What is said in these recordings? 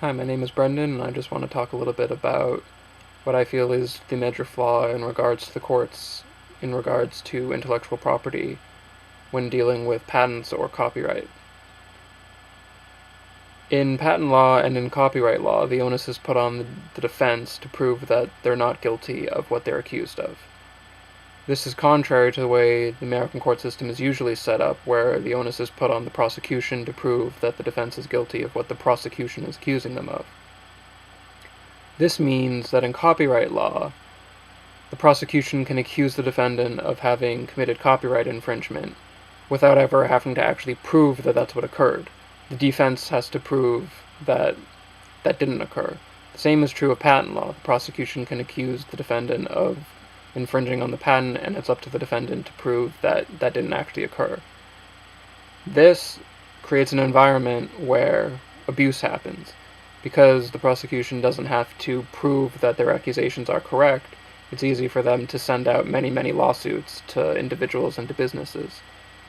Hi, my name is Brendan, and I just want to talk a little bit about what I feel is the major flaw in regards to the courts, in regards to intellectual property, when dealing with patents or copyright. In patent law and in copyright law, the onus is put on the defense to prove that they're not guilty of what they're accused of. This is contrary to the way the American court system is usually set up, where the onus is put on the prosecution to prove that the defense is guilty of what the prosecution is accusing them of. This means that in copyright law, the prosecution can accuse the defendant of having committed copyright infringement without ever having to actually prove that that's what occurred. The defense has to prove that that didn't occur. The same is true of patent law. The prosecution can accuse the defendant of infringing on the patent, and it's up to the defendant to prove that that didn't actually occur. This creates an environment where abuse happens. Because the prosecution doesn't have to prove that their accusations are correct, it's easy for them to send out many, many lawsuits to individuals and to businesses.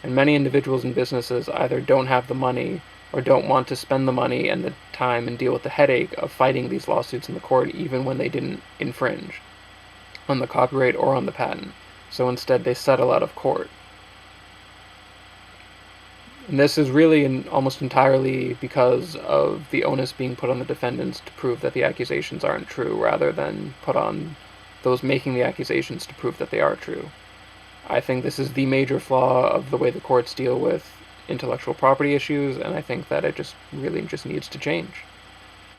And many individuals and businesses either don't have the money or don't want to spend the money and the time and deal with the headache of fighting these lawsuits in the court even when they didn't infringe on the copyright or on the patent. So instead they settle out of court. And this is really almost entirely because of the onus being put on the defendants to prove that the accusations aren't true, rather than put on those making the accusations to prove that they are true. I think this is the major flaw of the way the courts deal with intellectual property issues, and I think that it just really needs to change.